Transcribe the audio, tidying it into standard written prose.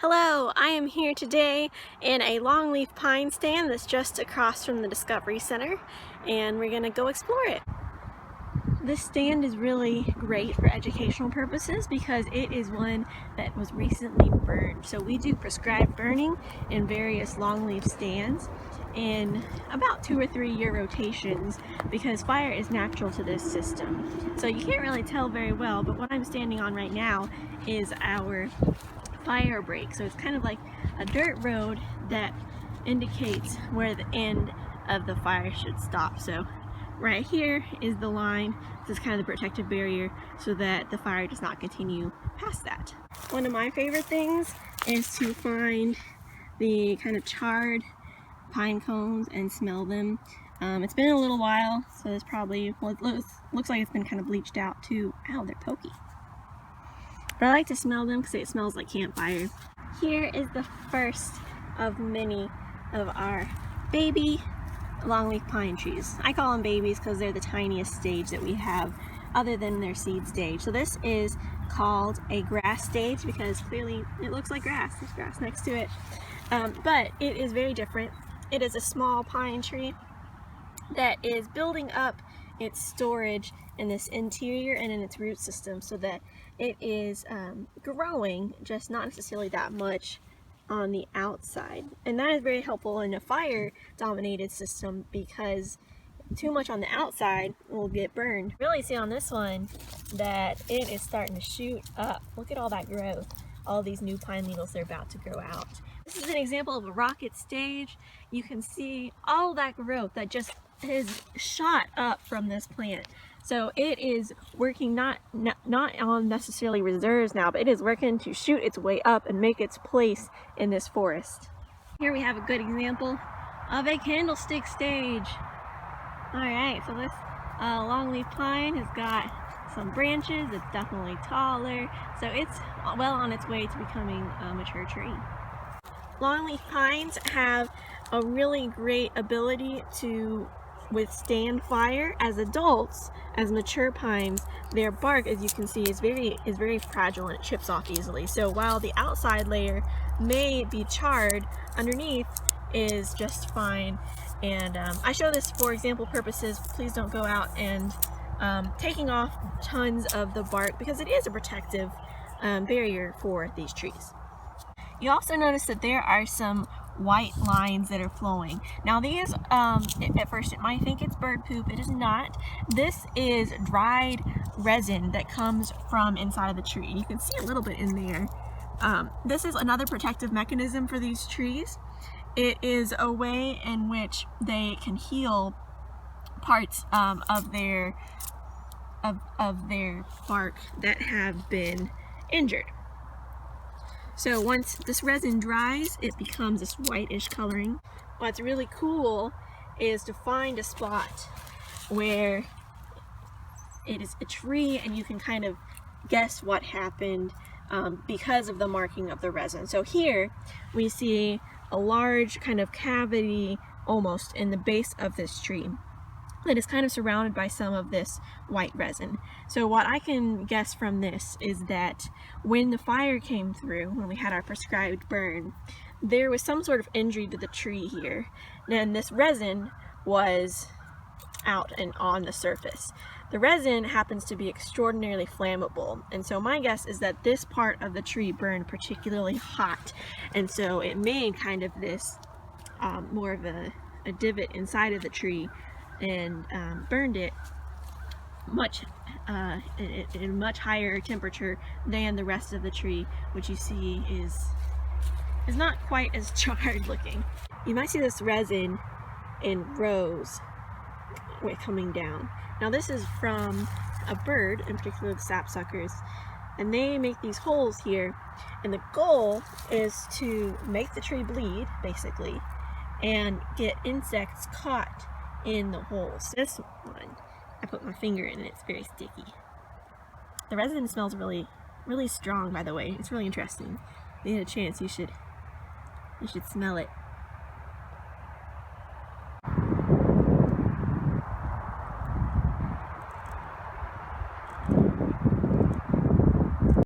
Hello, I am here today in a Longleaf Pine stand that's just across from the Discovery Center, and we're going to go explore it. This stand is really great for educational purposes because it is one that was recently burned. So we do prescribed burning in various longleaf stands in about 2 or 3 year rotations because fire is natural to this system. So you can't really tell very well, but what I'm standing on right now is our fire break. So it's kind of like a dirt road that indicates where the end of the fire should stop. So right here is the line. This is kind of the protective barrier so that the fire does not continue past that. One of my favorite things is to find the kind of charred pine cones and smell them. It's been a little while, so it's probably, well, it looks like it's been kind of bleached out too. Ow, they're pokey. But I like to smell them because it smells like campfire. Here is the first of many of our baby longleaf pine trees. I call them babies because they're the tiniest stage that we have other than their seed stage. So this is called a grass stage because clearly it looks like grass. There's grass next to it. But it is very different. It is a small pine tree that is building up its storage in this interior and in its root system so that it is growing, just not necessarily that much on the outside. And that is very helpful in a fire dominated system because too much on the outside will get burned. Really see on this one that it is starting to shoot up. Look at all that growth. All these new pine needles are about to grow out. This is an example of a rocket stage. You can see all that growth that just is shot up from this plant. So it is working not on necessarily reserves now, but it is working to shoot its way up and make its place in this forest. Here we have a good example of a candlestick stage. Alright, so this longleaf pine has got some branches. It's definitely taller, so it's well on its way to becoming a mature tree. Longleaf pines have a really great ability to withstand fire. As adults, as mature pines, their bark, as you can see, is very fragile and it chips off easily. So while the outside layer may be charred, underneath is just fine. And I show this for example purposes. Please don't go out and taking off tons of the bark because it is a protective barrier for these trees. You also notice that there are some white lines that are flowing. Now these, at first it might think it's bird poop. It is not. This is dried resin that comes from inside of the tree. You can see a little bit in there. This is another protective mechanism for these trees. It is a way in which they can heal parts of their bark that have been injured. So once this resin dries, it becomes this whitish coloring. What's really cool is to find a spot where it is a tree and you can kind of guess what happened because of the marking of the resin. So here we see a large kind of cavity almost in the base of this tree that is kind of surrounded by some of this white resin. So what I can guess from this is that when the fire came through, when we had our prescribed burn, there was some sort of injury to the tree here. And this resin was out and on the surface. The resin happens to be extraordinarily flammable, and so my guess is that this part of the tree burned particularly hot, and so it made kind of this more of a divot inside of the tree and burned it at a much higher temperature than the rest of the tree, which you see is not quite as charred looking. You might see this resin in rows coming down. Now this is from a bird, in particular the sapsuckers, and they make these holes here, and the goal is to make the tree bleed, basically, and get insects caught in the holes. This one, I put my finger in and it's very sticky. The resin smells really strong, by the way. It's really interesting. If you get a chance, you should smell it.